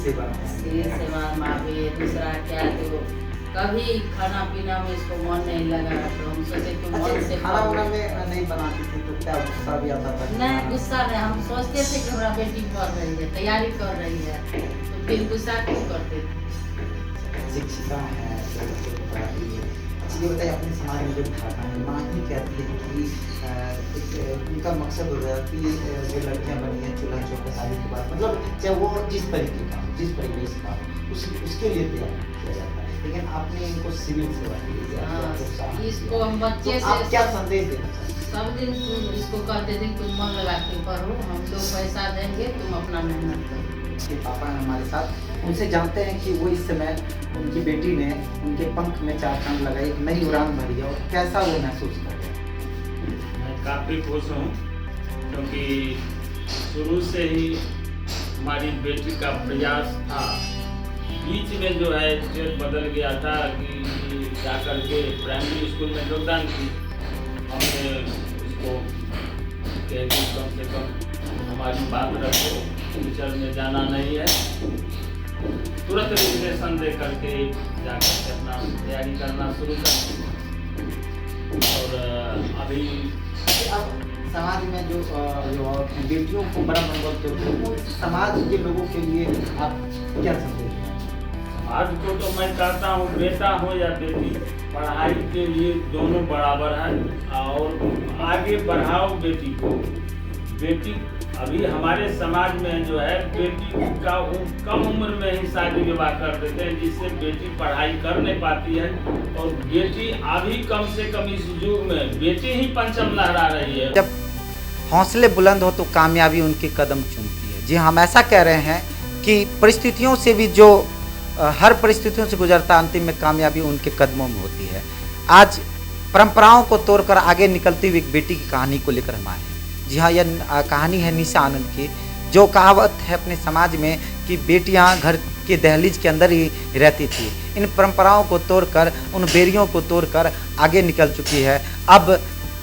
सेवा में है। सिविल सेवा में दूसरा क्या तो कभी खाना पीना में इसको मन नहीं लगा तो हम सोचे तो मन से खाना वाना में नहीं बनाती थी तो क्या गुस्सा भी आता था? नहीं गुस्सा नहीं, हम सोचते थे कि हमारा बेटी पढ़ रही है, तैयारी कर रही है, तो फिर गुस्सा क्यों करते थे। शिक्षिका है तो बच्चों को पढ़ाती है। अच्छा ये बताइए अपने समाज में जो धारणा है माँ ही कहती है कि एक उनका मकसद होता है कि जो लड़कियां बनी हैं चूल्हा चौका शादी के बाद मतलब चाहे वो जिस तरीके का हो, जिस परिवेश का हो, उसके लिए तैयार किया जाता है, लेकिन आपने इनको सिविल सेवा के लिए हाँ, इसको हम बच्चे तो आप से क्या संदेश देना चाहते हैं? सब दिन तुम इसको कहते थे तुम मन लगा के पढ़ो, हम लोग पैसा देंगे, तुम अपना मेहनत करो। उसके पापा हैं हमारे साथ, उनसे जानते हैं कि वो इस समय उनकी बेटी ने उनके पंख में चार चांद लगाई, एक नई उड़ान भरी है और कैसा वो महसूस कर रहे हैं? मैं काफ़ी खुश हूँ क्योंकि शुरू से ही हमारी बेटी का प्रयास था। बीच में जो है स्टेट बदल गया था कि जाकर के प्राइमरी स्कूल में योगदान की, हमने उसको कह दी कम से कम हमारी बात रखो, फ्यूचर में जाना नहीं है, तुरंत रिजर्वेशन दे करके जाकर के अपना तैयारी करना शुरू कर। और अभी अब समाज में जो बेटियों को बड़ा मनोबल देते हैं, उस समाज के लोगों के लिए आप क्या संदेश दें? समाज को तो मैं कहता हूँ बेटा हो या बेटी, पढ़ाई के लिए दोनों बराबर हैं और आगे बढ़ाओ बेटी को। बेटी अभी हमारे समाज में जो है बेटी का कम उम्र में ही शादी विवाह कर देते हैं, जिससे बेटी पढ़ाई कर नहीं पाती है और बेटी अभी कम से कम इस युग में बेटी ही पंचम लहरा रही है। जब हौसले बुलंद हो तो कामयाबी उनके कदम चूमती है। जी हम ऐसा कह रहे हैं कि परिस्थितियों से भी जो हर परिस्थितियों से गुजरता अंतिम में कामयाबी उनके कदमों में होती है। आज परंपराओं को तोड़कर आगे निकलती हुई एक बेटी की कहानी को लेकर हम आए हैं। जी हाँ, यह कहानी है निशा आनंद की। जो कहावत है अपने समाज में कि बेटियां घर के दहलीज के अंदर ही रहती थी, इन परंपराओं को तोड़कर, उन बेरियों को तोड़कर आगे निकल चुकी है। अब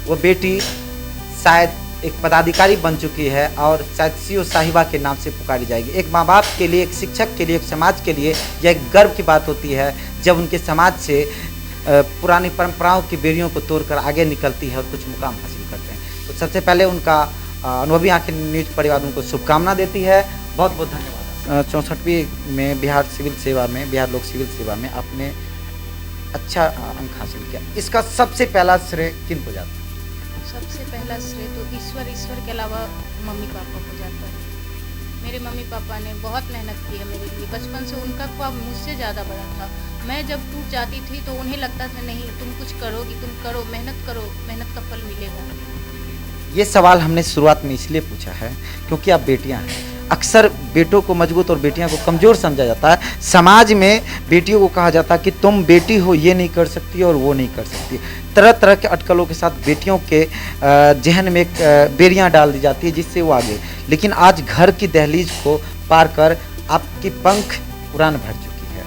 वो बेटी शायद एक पदाधिकारी बन चुकी है और शायद सीओ साहिबा के नाम से पुकारी जाएगी। एक माँ बाप के लिए, एक शिक्षक के लिए, एक समाज के लिए यह एक गर्व की बात होती है जब उनके समाज से पुरानी परंपराओं की बेरियों को तोड़कर आगे निकलती है और कुछ मुकाम हासिल करते हैं। तो सबसे पहले उनका अनुभवी आंखें न्यूज परिवार उनको शुभकामना देती है। बहुत बहुत धन्यवाद। 64वीं में बिहार सिविल सेवा में, बिहार लोक सिविल सेवा में आपने अच्छा अंक हासिल किया। इसका सबसे पहला श्रेय किन को जाता है? सबसे पहला श्रेय तो ईश्वर के अलावा मम्मी पापा को जाता है। मेरे मम्मी पापा ने बहुत मेहनत की है मेरे लिए। बचपन से उनका ख्वाब मुझसे ज़्यादा बड़ा था। मैं जब टूट जाती थी तो उन्हें लगता था नहीं तुम कुछ करोगी, तुम करो, मेहनत का फल मिलेगा। ये सवाल हमने शुरुआत में इसलिए पूछा है क्योंकि आप बेटियां हैं। अक्सर बेटों को मजबूत और बेटियां को कमज़ोर समझा जाता है। समाज में बेटियों को कहा जाता है कि तुम बेटी हो, ये नहीं कर सकती और वो नहीं कर सकती। तरह तरह के अटकलों के साथ बेटियों के जहन में बेरियां डाल दी जाती है जिससे वो आगे। लेकिन आज घर की दहलीज को पार कर आपकी पंख उड़ान भर चुकी है।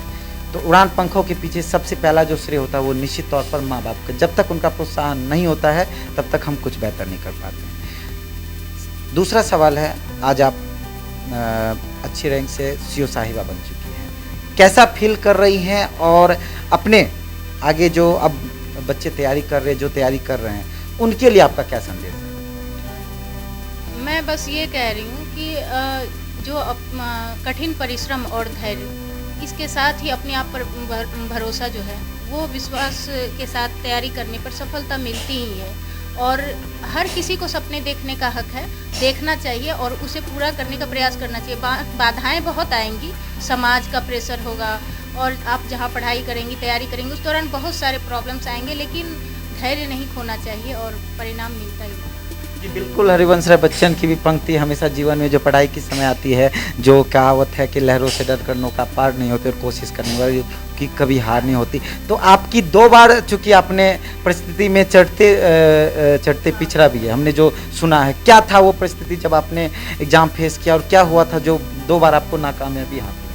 तो उड़ान पंखों के पीछे सबसे पहला जो श्रेय होता है वो निश्चित तौर पर माँ बाप का। जब तक उनका प्रोत्साहन नहीं होता है तब तक हम कुछ बेहतर नहीं कर पाते हैं। दूसरा सवाल है, आज आप अच्छी रैंक से सीओ साहिबा बन चुकी हैं, कैसा फील कर रही हैं और अपने आगे जो अब बच्चे तैयारी कर रहे हैं, जो तैयारी कर रहे हैं, उनके लिए आपका क्या संदेश है? मैं बस ये कह रही हूँ कि जो कठिन परिश्रम और धैर्य, इसके साथ ही अपने आप पर भरोसा जो है वो विश्वास के साथ तैयारी करने पर सफलता मिलती ही है। और हर किसी को सपने देखने का हक है, देखना चाहिए और उसे पूरा करने का प्रयास करना चाहिए। बाधाएं बहुत आएंगी, समाज का प्रेशर होगा और आप जहां पढ़ाई करेंगी, तैयारी करेंगी, उस दौरान बहुत सारे प्रॉब्लम्स आएंगे, लेकिन धैर्य नहीं खोना चाहिए और परिणाम मिलता ही है। जी बिल्कुल, हरिवंश राय बच्चन की भी पंक्ति हमेशा जीवन में जो पढ़ाई की समय आती है, जो कहावत है कि लहरों से डर कर नौका पार नहीं होती और कोशिश करने वाली की कभी हार नहीं होती। तो आपकी 2 बार चूंकि आपने परिस्थिति में चढ़ते पिछड़ा भी है, हमने जो सुना है, क्या था वो परिस्थिति जब आपने एग्जाम फेस किया और क्या हुआ था जो 2 बार आपको नाकामयाबी हाथ लगी?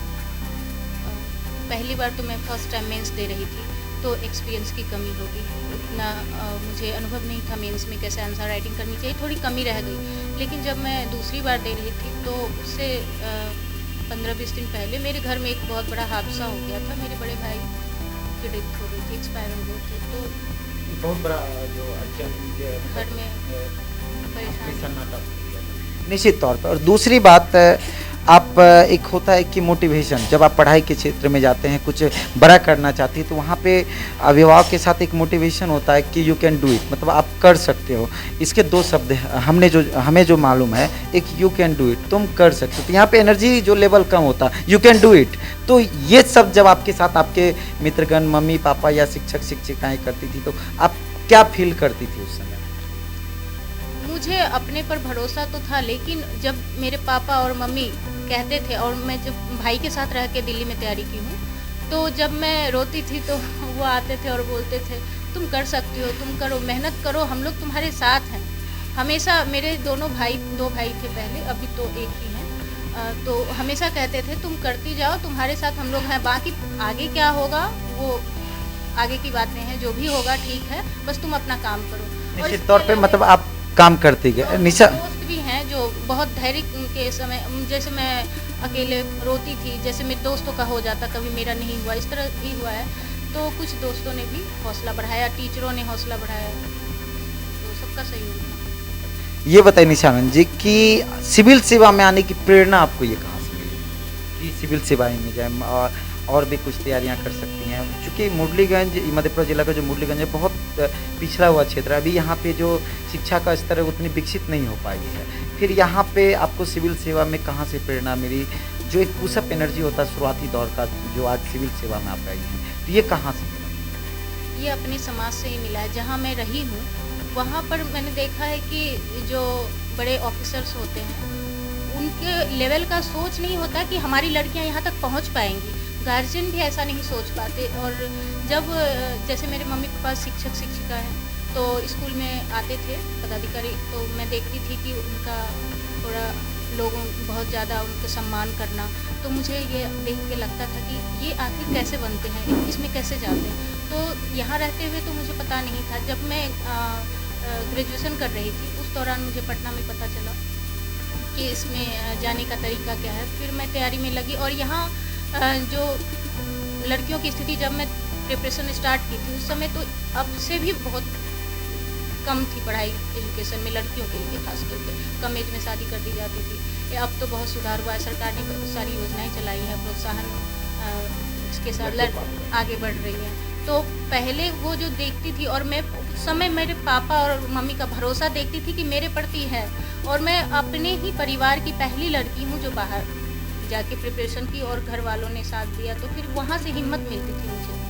पहली बार तो मैं फर्स्ट टाइम मेंस दे रही थी तो एक्सपीरियंस की कमी होगी, इतना मुझे अनुभव नहीं था मेंस में कैसे आंसर राइटिंग करनी चाहिए, थोड़ी कमी रह गई। लेकिन जब मैं दूसरी बार दे रही थी तो उससे 15-20 दिन पहले मेरे घर में एक बहुत बड़ा हादसा हो गया था। मेरे बड़े भाई की डेथ हो गई थी, एक्सपायर हो गए थे, तो बहुत बड़ा जो घर में परेशान। सन्नाटा हो गया था। निश्चित तौर पर। और दूसरी बात, आप एक होता है कि मोटिवेशन, जब आप पढ़ाई के क्षेत्र में जाते हैं, कुछ बड़ा करना चाहते हैं, तो वहाँ पे अभिभावक के साथ एक मोटिवेशन होता है कि यू कैन डू इट, मतलब आप कर सकते हो। इसके दो शब्द हमें जो मालूम है, एक यू कैन डू इट, तुम कर सकते हो। तो यहाँ पे एनर्जी जो लेवल कम होता, यू कैन डू इट। तो ये सब जब आपके साथ आपके मित्रगण, मम्मी पापा या शिक्षक शिक्षिकाएँ करती थी, तो आप क्या फील करती थी उस समय? मुझे अपने पर भरोसा तो था, लेकिन जब मेरे पापा और मम्मी कहते थे, और मैं जब भाई के साथ रह के दिल्ली में तैयारी की हूँ, तो जब मैं रोती थी तो वो आते थे और बोलते थे तुम कर सकती हो, तुम करो, मेहनत करो, हम लोग तुम्हारे साथ हैं। हमेशा मेरे दो भाई थे पहले, अभी तो एक ही हैं, तो हमेशा कहते थे तुम करती जाओ, तुम्हारे साथ हम लोग हैं, बाकी आगे क्या होगा वो आगे की बातें हैं, जो भी होगा ठीक है, बस तुम अपना काम करो। और निश्चित तौर पे मतलब आप काम करते गए। निशा, दोस्त भी हैं जो बहुत धैर्य के समय, जैसे मैं अकेले रोती थी, जैसे मेरे दोस्तों का हो जाता, कभी मेरा नहीं हुआ, इस तरह भी हुआ है, तो कुछ दोस्तों ने भी हौसला बढ़ाया, टीचरों ने हौसला बढ़ाया, तो सबका सहयोग था। ये बताइए निशानंद जी कि सिविल सेवा में आने की प्रेरणा आपको ये कहाँ से मिली कि सिविल सेवाएं में जाए और भी कुछ तैयारियां कर सकती हैं? चूँकि मुरलीगंज, मधेपुरा जिला का जो मुरलीगंज है, बहुत पिछड़ा हुआ क्षेत्र है। अभी यहाँ पे जो शिक्षा का स्तर है उतनी विकसित नहीं हो पाई है। फिर यहाँ पे आपको सिविल सेवा में कहाँ से प्रेरणा मिली? जो एक पुशअप एनर्जी होता है शुरुआती दौर का, जो आज सिविल सेवा में आप आई हैं, तो ये कहाँ से मिला? ये अपने समाज से ही मिला है। जहाँ मैं रही हूँ वहाँ पर मैंने देखा है कि जो बड़े ऑफिसर्स होते हैं, उनके लेवल का सोच नहीं होता कि हमारी लड़कियाँ यहाँ तक पहुँच पाएंगी। गार्जियन भी ऐसा नहीं सोच पाते। और जब जैसे मेरे मम्मी पापा शिक्षक शिक्षिका हैं, तो स्कूल में आते थे पदाधिकारी, तो मैं देखती थी कि उनका थोड़ा लोगों बहुत ज़्यादा उनका सम्मान करना, तो मुझे ये देख के लगता था कि ये आखिर कैसे बनते हैं, इसमें कैसे जाते हैं। तो यहाँ रहते हुए तो मुझे पता नहीं था। जब मैं ग्रेजुएशन कर रही थी, उस दौरान मुझे पटना में पता चला कि इसमें जाने का तरीका क्या है। फिर मैं तैयारी में लगी, और यहाँ जो लड़कियों की स्थिति, जब मैं प्रिपरेशन स्टार्ट की थी उस समय, तो अब से भी बहुत कम थी पढ़ाई एजुकेशन में लड़कियों के लिए, खास करके कम एज में शादी कर दी जाती थी। अब तो बहुत सुधार हुआ है, सरकार ने बहुत सारी योजनाएं चलाई हैं, प्रोत्साहन इसके साथ आगे बढ़ रही हैं। तो पहले वो जो देखती थी, और मैं उस समय मेरे पापा और मम्मी का भरोसा देखती थी कि मेरे प्रति है, और मैं अपने ही परिवार की पहली लड़की हूँ जो बाहर जाके प्रिपरेशन की, और घर वालों ने साथ दिया, तो फिर वहाँ से हिम्मत मिलती थी मुझे।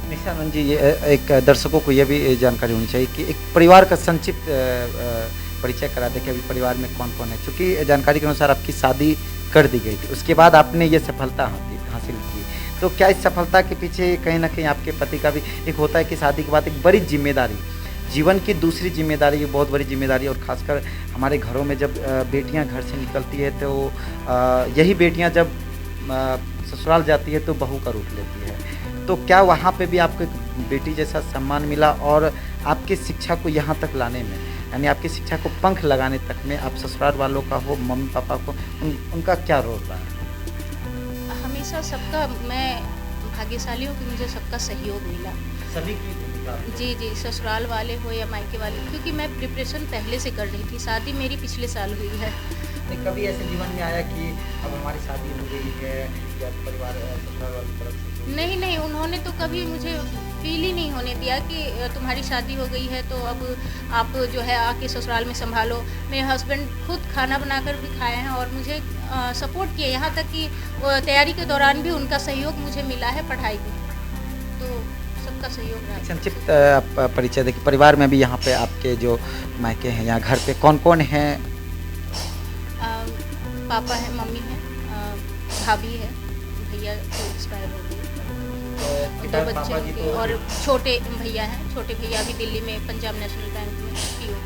निशानंद जी, ये एक दर्शकों को यह भी जानकारी होनी चाहिए कि एक परिवार का संक्षिप्त परिचय करा दें कि अभी परिवार में कौन कौन है। चूँकि जानकारी के अनुसार आपकी शादी कर दी गई थी, उसके बाद आपने ये सफलता हासिल की, तो क्या इस सफलता के पीछे कहीं ना कहीं आपके पति का भी एक होता है कि शादी के बाद एक बड़ी जिम्मेदारी, जीवन की दूसरी जिम्मेदारी, ये बहुत बड़ी जिम्मेदारी, और ख़ासकर हमारे घरों में जब बेटियां घर से निकलती है, तो यही बेटियां जब ससुराल जाती है तो बहू का रूप लेती है। तो क्या वहाँ पे भी आपको एक बेटी जैसा सम्मान मिला, और आपकी शिक्षा को यहाँ तक लाने में, यानी आपकी शिक्षा को पंख लगाने तक में, आप ससुराल वालों का हो, मम्मी पापा को, उनका क्या रोल रहा है? हमेशा सबका, मैं भाग्यशाली हूँ कि मुझे सबका सहयोग मिला, सभी की भूमिका। जी, ससुराल वाले हो या मायके वाले, क्योंकि मैं प्रिपरेशन पहले से कर रही थी। शादी मेरी पिछले साल हुई है। नहीं, कभी ऐसे जीवन में आया कि अब हमारी शादी हो गई है, या परिवार ससुराल वाली तरफ से? नहीं, उन्होंने तो कभी मुझे फील ही नहीं होने दिया कि तुम्हारी शादी हो गई है, तो अब आप जो है आके ससुराल में संभालो। मेरे हस्बैंड खुद खाना बनाकर भी खाए हैं, और मुझे सपोर्ट किए, यहाँ तक कि तैयारी के दौरान भी उनका सहयोग मुझे मिला है पढ़ाई में, तो सबका सहयोग रहा। संक्षिप्त परिचय देखिए, परिवार में भी यहाँ पे आपके जो मायके हैं, यहाँ घर पे कौन कौन हैं? पापा है, मम्मी है, भाभी है, भैया एक्सपायर हो गए, दो बच्चे हैं, और छोटे भैया हैं। छोटे भैया भी दिल्ली में पंजाब नेशनल बैंक में पीओ।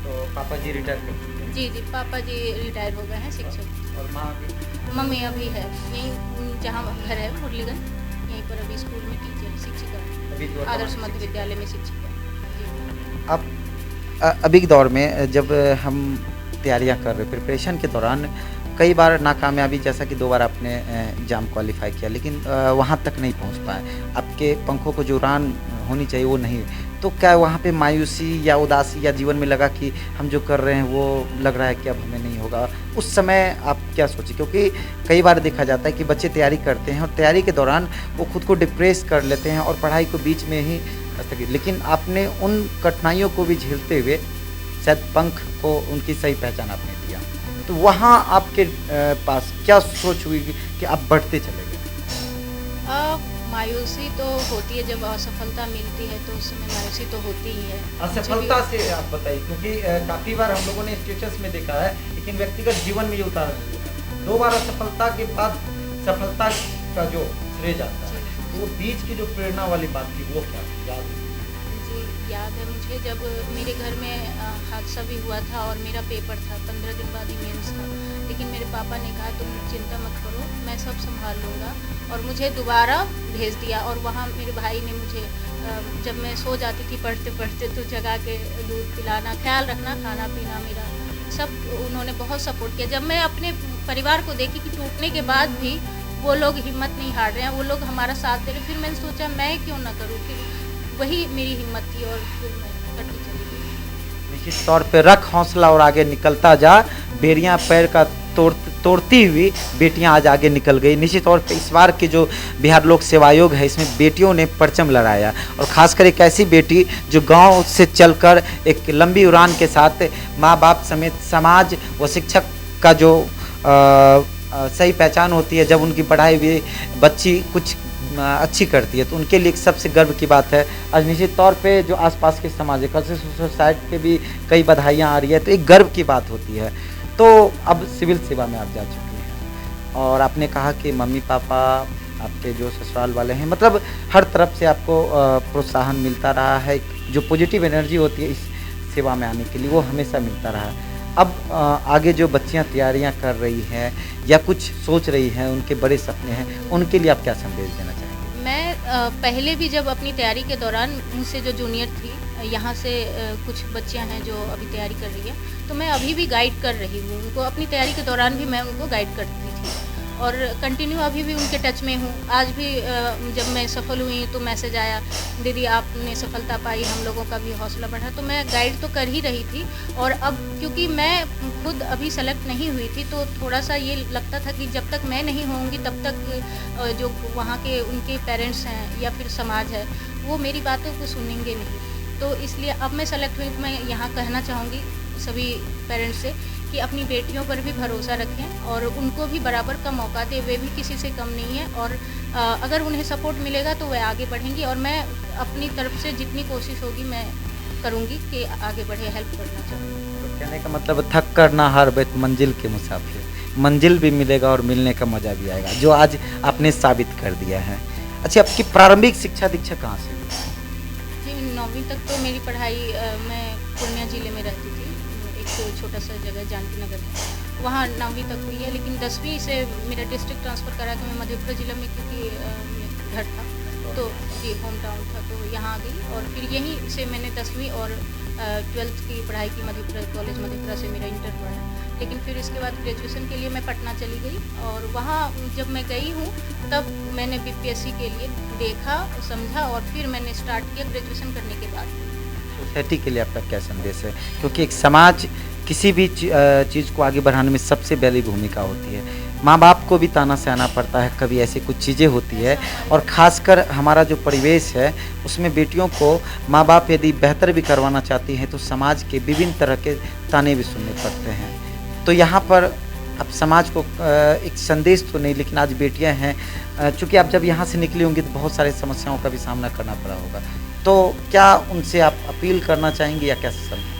तो पापा जी रिटायर कर चुके हैं? जी, पापा जी रिटायर हो गए हैं शिक्षक। और माँ भी? मम्मी अभी है यहीं, जहाँ घर है मुरलीगंज, यहीं पर अभी स्कूल में टीचर शिक्षिका, आदर्श मध्य विद्यालय में शिक्षिका। अब अभी के दौर में जब हम तैयारियां कर रहे, प्रिपरेशन के दौरान कई बार नाकामयाबी, जैसा कि 2 बार आपने एग्ज़ाम क्वालिफ़ाई किया, लेकिन वहाँ तक नहीं पहुँच पाए। आपके पंखों को जो उड़ान होनी चाहिए वो नहीं। तो क्या वहाँ पे मायूसी या उदासी या जीवन में लगा कि हम जो कर रहे हैं वो लग रहा है कि अब हमें नहीं होगा? उस समय आप क्या सोचे? क्योंकि कई बार देखा जाता है कि बच्चे तैयारी करते हैं और तैयारी के दौरान वो खुद को डिप्रेस कर लेते हैं और पढ़ाई को बीच में ही स्थगित, लेकिन आपने उन कठिनाइयों को भी झेलते हुए शायद पंख को उनकी सही पहचान आपने दिया। तो वहाँ आपके पास क्या सोच हुई कि आप बढ़ते चले गए? मायूसी तो होती है जब असफलता मिलती है, तो उस समय मायूसी तो होती ही है। असफलता से आप बताइए, क्योंकि काफ़ी बार हम लोगों ने स्टेटस में देखा है, लेकिन व्यक्तिगत जीवन में ये उदाहरण दिया है। 2 बार असफलता के बाद सफलता का जो श्रेय जाता है, तो वो बीच की जो प्रेरणा वाली बात थी वो क्या याद है? जी, याद है मुझे, जब मेरे घर में हादसा भी हुआ था और मेरा पेपर था, 15 दिन बाद ही मेंस था, लेकिन मेरे पापा ने कहा तुम चिंता मत करो, मैं सब संभाल लूँगा, और मुझे दोबारा भेज दिया। और वहाँ मेरे भाई ने मुझे जब मैं सो जाती थी पढ़ते पढ़ते, तो जगा के दूध पिलाना, ख्याल रखना, खाना पीना मेरा सब उन्होंने बहुत सपोर्ट किया। जब मैं अपने परिवार को देखी कि टूटने के बाद भी वो लोग हिम्मत नहीं हार रहे हैं, वो लोग हमारा साथ दे रहे, फिर मैंने सोचा मैं क्यों ना करूँ, फिर वही मेरी हिम्मत थी और फिर मैं करती चली गई। निश्चित तौर पे रख हौसला और आगे निकलता जा, बेड़ियां पैर का तोड़ती हुई बेटियां आज आगे निकल गई। निश्चित तौर पे इस बार के जो बिहार लोक सेवा आयोग है, इसमें बेटियों ने परचम लहराया, और खासकर एक ऐसी बेटी जो गांव से चलकर एक लंबी उड़ान के साथ माँ बाप समेत समाज व शिक्षक का जो सही पहचान होती है, जब उनकी पढ़ाई हुई बच्ची कुछ अच्छी करती है, तो उनके लिए एक सबसे गर्व की बात है। आज निश्चित तौर पे जो आसपास के समाज है, कल से सोसाइटी पे भी कई बधाइयाँ आ रही है, तो एक गर्व की बात होती है। तो अब सिविल सेवा में आप जा चुके हैं और आपने कहा कि मम्मी पापा आपके जो ससुराल वाले हैं, मतलब हर तरफ से आपको प्रोत्साहन मिलता रहा है, जो पॉजिटिव एनर्जी होती है इस सेवा में आने के लिए वो हमेशा मिलता रहा है। अब आगे जो बच्चियां तैयारियां कर रही हैं या कुछ सोच रही हैं, उनके बड़े सपने हैं, उनके लिए आप क्या संदेश देना चाहेंगे? मैं पहले भी जब अपनी तैयारी के दौरान मुझसे जो जूनियर थी, यहाँ से कुछ बच्चियां हैं जो अभी तैयारी कर रही है, तो मैं अभी भी गाइड कर रही हूँ उनको। अपनी तैयारी के दौरान भी मैं उनको गाइड करती थी और कंटिन्यू अभी भी उनके टच में हूँ। आज भी जब मैं सफल हुई तो मैसेज आया, दीदी आपने सफलता पाई, हम लोगों का भी हौसला बढ़ा, तो मैं गाइड तो कर ही रही थी। और अब क्योंकि मैं खुद अभी सेलेक्ट नहीं हुई थी, तो थोड़ा सा ये लगता था कि जब तक मैं नहीं होंगी तब तक जो वहाँ के उनके पेरेंट्स हैं या फिर समाज है, वो मेरी बातों को सुनेंगे नहीं। तो इसलिए अब मैं सेलेक्ट हुई, तो मैं यहाँ कहना चाहूँगी सभी पेरेंट्स से कि अपनी बेटियों पर भी भरोसा रखें और उनको भी बराबर का मौका दें। वे भी किसी से कम नहीं है और अगर उन्हें सपोर्ट मिलेगा तो वे आगे बढ़ेंगी, और मैं अपनी तरफ से जितनी कोशिश होगी मैं करूँगी कि आगे बढ़े, हेल्प करना चाहूँगी। तो कहने का मतलब थक कर ना हार बैठ मंजिल के मुसाफिर, मंजिल भी मिलेगा और मिलने का मज़ा भी आएगा, जो आज आपने साबित कर दिया है। अच्छा, आपकी प्रारंभिक शिक्षा दीक्षा कहाँ से हुई? जी, 9वीं तक तो मेरी पढ़ाई मैं पूर्णिया ज़िले में रहती थी, एक छोटा सा जगह जानकी नगर है, वहाँ 9वीं तक हुई है। लेकिन 10वीं से मेरा डिस्ट्रिक्ट ट्रांसफ़र करा के मैं मधेपुरा ज़िले में, क्योंकि घर था तो जी होम टाउन था, तो यहाँ आ गई। और फिर यहीं से मैंने 10वीं और 12th की पढ़ाई की मधेपुरा कॉलेज मधेपुरा से मेरा इंटर हुआ है। लेकिन फिर इसके बाद ग्रेजुएशन के लिए मैं पटना चली गई, और वहाँ जब मैं गई हूँ तब मैंने बीपीएससी के लिए देखा, समझा, और फिर मैंने स्टार्ट किया ग्रेजुएशन करने के बाद। सोसाइटी के लिए आपका क्या संदेश है? क्योंकि एक समाज किसी भी चीज़ को आगे बढ़ाने में सबसे पहली भूमिका होती है। माँ बाप को भी ताना से आना पड़ता है, कभी ऐसी कुछ चीज़ें होती है, और ख़ासकर हमारा जो परिवेश है उसमें बेटियों को माँ बाप यदि बेहतर भी करवाना चाहती हैं तो समाज के विभिन्न तरह के ताने भी सुनने पड़ते हैं। तो यहाँ पर अब समाज को एक संदेश तो नहीं, लेकिन आज बेटियाँ हैं, चूँकि आप जब यहाँ से निकली होंगी तो बहुत सारी समस्याओं का भी सामना करना पड़ा होगा, तो क्या उनसे आप अपील करना चाहेंगे या क्या समझ?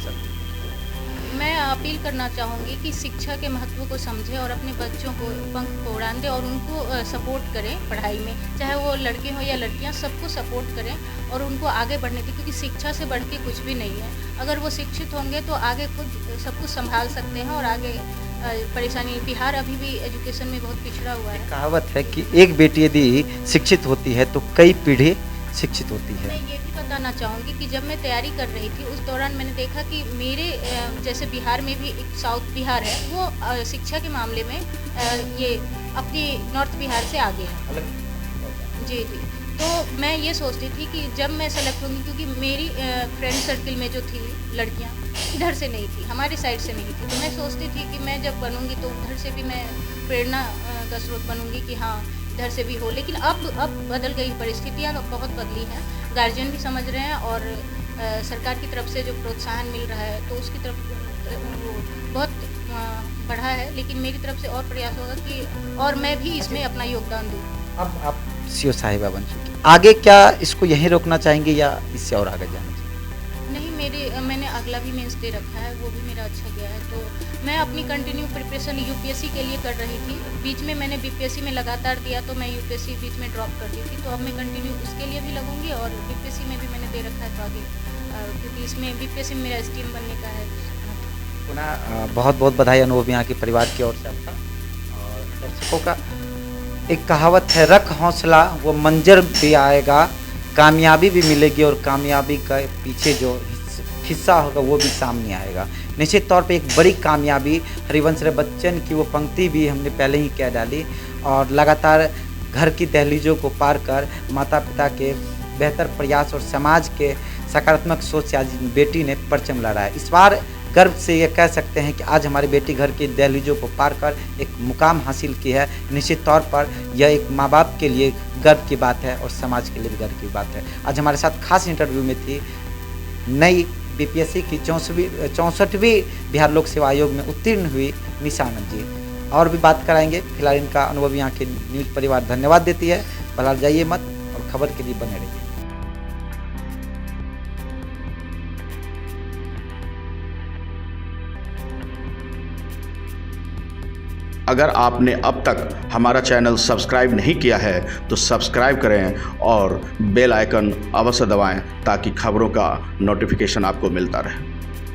मैं अपील करना चाहूँगी कि शिक्षा के महत्व को समझें और अपने बच्चों को पंख को उड़ान दें और उनको सपोर्ट करें पढ़ाई में, चाहे वो लड़के हों या लड़कियां, सबको सपोर्ट करें और उनको आगे बढ़ने दें, क्योंकि शिक्षा से बढ़ के कुछ भी नहीं है। अगर वो शिक्षित होंगे तो आगे खुद सब कुछ संभाल सकते हैं और आगे परेशानी। बिहार अभी भी एजुकेशन में बहुत पिछड़ा हुआ है। कहावत है कि एक बेटी यदि शिक्षित होती है तो कई पीढ़ी शिक्षित होती है। मैं ये भी बताना चाहूँगी कि जब मैं तैयारी कर रही थी उस दौरान मैंने देखा कि मेरे जैसे बिहार में भी एक साउथ बिहार है, वो शिक्षा के मामले में ये अपनी नॉर्थ बिहार से आगे है। जी जी। तो मैं ये सोचती थी कि जब मैं सेलेक्ट होंगी, क्योंकि मेरी फ्रेंड सर्किल में जो थी लड़कियां इधर से नहीं थी, हमारे साइड से नहीं थी, तो मैं सोचती थी कि मैं जब बनूंगी तो उधर से भी मैं प्रेरणा का स्रोत बनूंगी कि हाँ इधर से भी हो। लेकिन अब बदल गई, परिस्थितियाँ बहुत बदली हैं, गार्जियन भी समझ रहे हैं और सरकार की तरफ से जो प्रोत्साहन मिल रहा है तो उसकी तरफ वो बहुत बढ़ा है। लेकिन मेरी तरफ से और प्रयास होगा कि और मैं भी इसमें अपना योगदान दूँ। अब आप सीओ साहिबा बन चुकी, आगे क्या इसको यहीं रोकना चाहेंगे या इससे और आगे जाना चाहेंगे? नहीं, मैंने अगला भी मेंस दे रखा है, वो भी मेरा अच्छा गया है। तो मैं अपनी कंटिन्यू प्रिपरेशन यूपीएससी के लिए कर रही थी। बीच में मैंने बीपीएससी में लगातार दिया तो मैं यूपीएससी बीच में ड्रॉप कर दी थी। तो अब मैं कंटिन्यू उसके लिए भी लगूंगी और बीपीएससी में भी मैंने दे रखा है तो आगे, क्योंकि इसमें बीपीएससी में मेरा स्टीम बनने का है। पुनः बहुत बहुत बधाई अनुभव यहाँ के परिवार की ओर से आपका और दर्शकों का। एक कहावत है, रख हौसला वो मंजर भी आएगा, कामयाबी भी मिलेगी और कामयाबी का पीछे जो हिस्सा होगा वो भी सामने आएगा। निश्चित तौर पे एक बड़ी कामयाबी हरिवंश राय बच्चन की वो पंक्ति भी हमने पहले ही कह डाली और लगातार घर की दहलीजों को पार कर माता पिता के बेहतर प्रयास और समाज के सकारात्मक सोच से आज बेटी ने परचम लहराया है। इस बार गर्व से ये कह सकते हैं कि आज हमारी बेटी घर की दहलीजों को पार कर एक मुकाम हासिल की है। निश्चित तौर पर यह एक माँ बाप के लिए गर्व की बात है और समाज के लिए भी गर्व की बात है। आज हमारे साथ खास इंटरव्यू में थी नई बीपीएससी की 64वीं बिहार लोक सेवा आयोग में उत्तीर्ण हुई निशा आनंद जी। और भी बात कराएंगे, फिलहाल इनका अनुभव यहाँ के न्यूज़ परिवार धन्यवाद देती है। फिलहाल जाइए मत और खबर के लिए बने रहिए। अगर आपने अब तक हमारा चैनल सब्सक्राइब नहीं किया है तो सब्सक्राइब करें और बेल आइकन अवश्य दबाएं ताकि खबरों का नोटिफिकेशन आपको मिलता रहे।